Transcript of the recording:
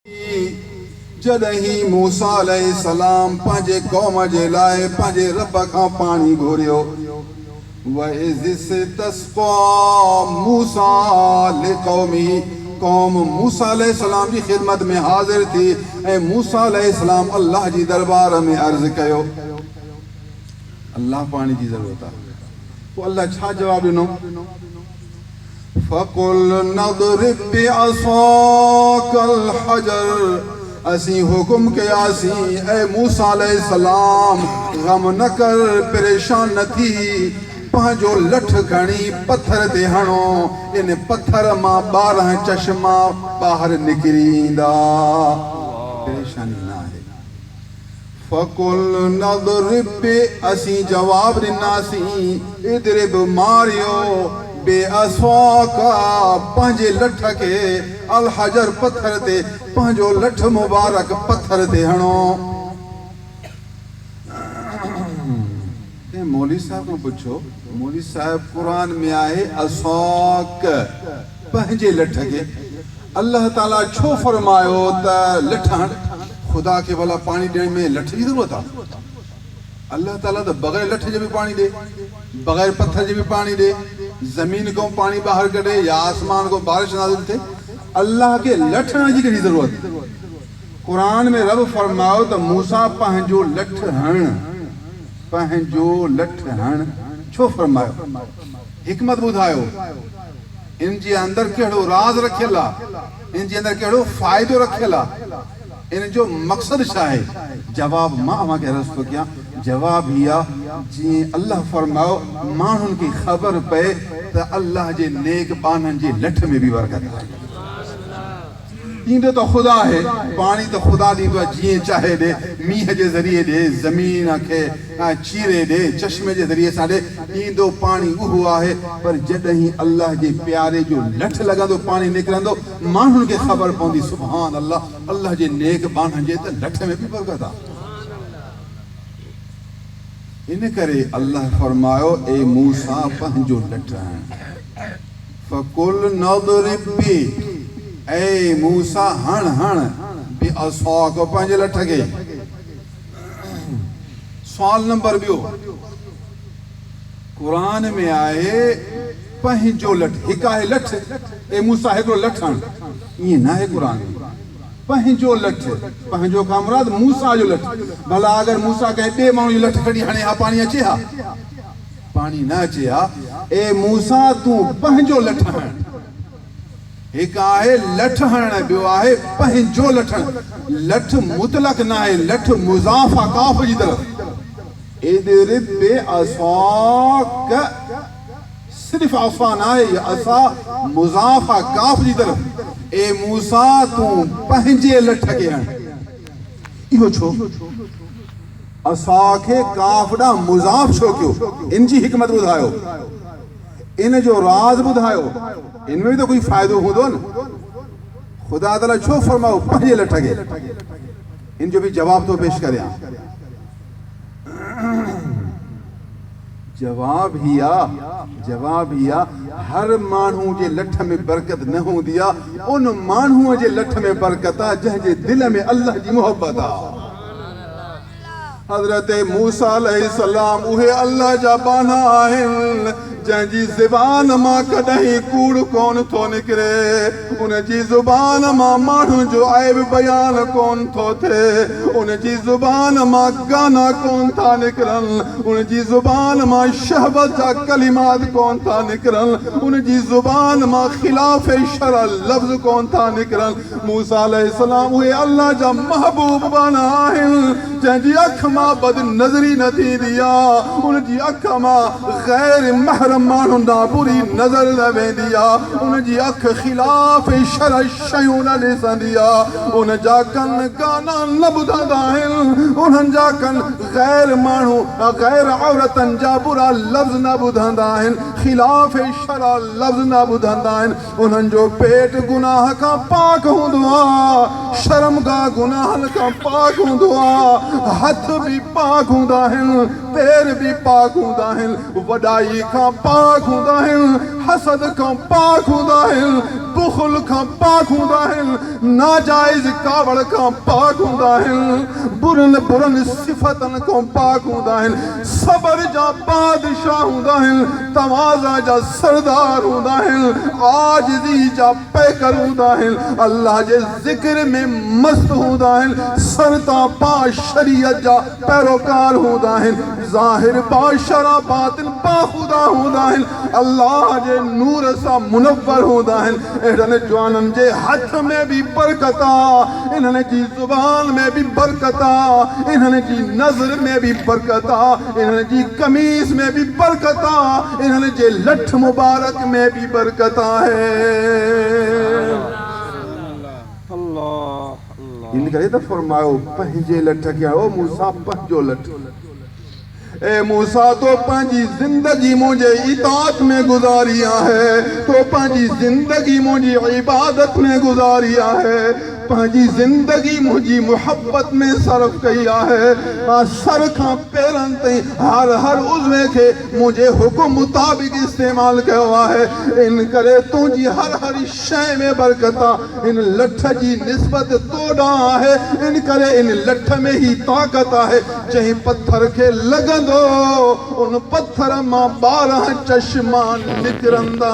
जॾहिं मूसा अलैहिस्सलाम पंहिंजे क़ौम जे लाइ पंहिंजे रब खां पाणी घुरियो मूसा लिक़ौमिही क़ौम मूसा अलैहिस्सलाम जी ख़िदमत में हाज़िर थी ऐं मूसा अलैहिस्सलाम अल्लाह जी दरबार में अर्ज़ कयो अल्लाह पाणी जी ज़रूरत आहे। पोइ अल्लाह छा जवाबु ॾिनो फ़क़ुल नज़रिब बिअसाकल हजर असीं हुकुम कयासीं ऐं मूसा अलैहिस्सलाम गम न कर परेशान न थी पंहिंजो लठ खणी पत्थर ते हणो इन पत्थर मां 12 चश्मा ॿाहिरि निकिरी ईंदा परेशानी न आहे। फ़क़ुल नज़रिब असीं जवाब ॾिनासीं इद्रिब मारियो बेअसाका पंहिंजे लठ खे अल हजर पत्थर ते पंहिंजो लठ मुबारक पत्थर ते हणो। मौलवी साहब को पुछो मौलवी साहब कुरान में आहे असाक पंहिंजे लठ खे अल्लाह ताला छो फरमायो त लठ खुदा के भला पानी ॾियण में लठ जी ज़रूरत आहे। अल्लाह ताला तो बग़ैर लठ जे भी पानी दे बग़ैर पत्थर जे भी पानी दे ज़मीन को पानी बाहर कढे या आसमान को बारिश नाज़िल थे अल्लाह के लठ जी कहिड़ी ज़रूरत। कुरान में रब फरमायो त मूसा पंहिंजो लठ हण छो फरमायो हिकमत ॿुधायो इन जे अंदर कहिड़ो राज रखियल आहे इन जे अंदर कहिड़ो फ़ाइदो रखियल आहे इन जो मक़सद छा आहे। जवाब मां अव्हांखे अर्ज़ थो कयां जवाब ही आहे जीअं अल्लाह फरमायो माण्हुनि खे ख़बर पए त अल्लाह जे नेक बाननि जे लठ में भी बरकत आहे। ईंदो तो खुदा है पानी तो खुदा ॾींदो आहे जीअं चाहे ॾे मींहं जे ज़रिए ॾे ज़मीन खे चीरे ॾे चश्मे जे ज़रिए सां ॾे ईंदो पाणी उहो आहे पर जॾहिं अल्लाह जे प्यारे जो लठ लॻंदो पाणी निकिरंदो माण्हुनि खे ख़बर पवंदी सुभान अल्लाह अल्लाह जे नेक बाननि जे त लठ में बि बरकत आहे। इन करे अल्लाह फरमायो ए मूसा पंहिंजो लठ फ़क़ुल नज़रिब बि ए मूसा हण बिअसाक पंहिंजे लठ खे। सवाल नंबर ॿियो कुरान में आहे पंहिंजो लठ हिकु आहे लठ ए मूसा हिकिड़ो लठ हण ईअं न आहे कुरान में पंहिंजो लठ पंहिंजो खां मुराद मूसा जो लठ भला अगर मूसा कंहिं ॿिए माण्हू जो लठ खणी हणे हा पाणी अचे हा पाणी न अचे हा ए मूसा तूं पंहिंजो लठ हण। एक आहे लठ हणण ॿियो आहे पंहिंजो लठ लठ मुतलक न आहे लठ मुज़ाफ़ा काफ़ जी तरफ़ इद्रिब बिअसाक सिर्फ असा न आहे असा मुज़ाफ़ा काफ़ जी तरफ़ ए मूसा तूं पंहिंजे लठ खे हण। इहो छो असा खे काफ़ ॾांहुं मुज़ाफ़ छो कयो इन जी हिकमत ॿुधायो इन जो राज ॿुधायो इनमें भी तो कोई फायदो हूंदो न खुदा ताला छो फरमाओ पंहिंजे लठ खे इन जो भी जवाब तो पेश करियां। जवाब ही आ हर माण्हू जे लठ में बरकत न हूंदी आहे उन माण्हूअ जे लठ में बरकत आहे जंहिंजे दिल में अल्लाह जी मोहब्बत आहे। हज़रत मूसा अलैहिस्सलाम उहे अल्लाह जा बाना आहिनि जंहिंजी ज़ुबान मां कॾहिं कूड़ कोन थो निकिरे उन जी ज़ुबान मां माण्हू जो ऐब बयान कोन थो थिए उन जी ज़ुबान मां गाना कोन था निकिरनि उन जी ज़ुबान मां शहवत जा कलिमात कोन था निकिरनि उन जी ज़ुबान मां ख़िलाफ़ शरअ लफ़्ज़ कोन था निकिरनि। मूसा अलैहिस्सलाम उहे अल्लाह जा महबूब बाना आहिनि जंहिंजी अख मां बद नज़री न थींदी आहे उन जी अख मां ग़ैर महरम माण्हू ॾांहुं बुरी नज़र न वेंदी आहे उन जी अख ख़िलाफ़ शरअ शयूं न ॾिसंदी आहे उन जा कन गाना न ॿुधंदा आहिनि उन्हनि जा कन ग़ैर माण्हू ग़ैर औरतनि जा बुरा लफ़्ज़ न ॿुधंदा आहिनि ख़िलाफ़ शरअ लफ़्ज़ न ॿुधंदा आहिनि उन्हनि जो पेट गुनाह खां पाक हूंदो आहे शर्मगाह गुनाहनि खां पाक हूंदो आहे हथ भी पाक हूंदा आहिनि पैर भी पाक हूंदा आहिनि वॾाई खां पाक हूंदा आहिनि हसद खां पाक हूंदा आहिनि, बुख़ल खां पाक हूंदा आहिनि, नाजाइज़ कावड़ खां पाक हूंदा आहिनि, बुरनि सिफ़तनि खां पाक हूंदा आहिनि, सबर जा बादशाह हूंदा आहिनि, तवाज़ा जा सरदार हूंदा आहिनि, आजिज़ी जा पैकर हूंदा आहिनि, अल्लाह जे ज़िक्र में मस्त हूंदा आहिनि, सर तां पां शरीयत जा पैरोकार हूंदा आहिनि, ज़ाहिर बाशरा बातिन बाख़ुदा हूंदा आहिनि, अल्लाह जे नूर सां मुनव्वर हूंदा आहिनि। अहिड़नि जवाननि जे हथ में भी बरकत आहे, इन्हनि जी ज़ुबान में भी बरकत आहे, इन्हनि जी नज़र में भी बरकत आहे, इन्हनि जी कमीज़ में भी बरकत आहे, इन्हनि जे लठ मुबारक में भी बरकत आहे। इन करे त फरमायो पंहिंजे लठ खे ओ मूसा पंहिंजो लठ, ए मूसा तो पंहिंजी ज़िंदगी मुझे इताअत में गुज़ारी आहे, तो पंहिंजी ज़िंदगी मुझी इबादत में गुज़ारी आहे, पंहिंजी ज़िंदगी मुझी मोहब्बत में सर्फ कई आहे, सर खां पेरनि ताईं हर उज़वे खे मुझे हुकुम मुताबिक इस्तेमाल कयो आहे। इन करे तुंहिंजी हर शइ में बरकत आहे, इन लठ जी निस्बत तोॾां आहे, इन करे इन लठ में ही ताक़त आहे। जंहिं पत्थर खे लॻंदो उन पत्थर मां 12 चश्मा निकिरंदा।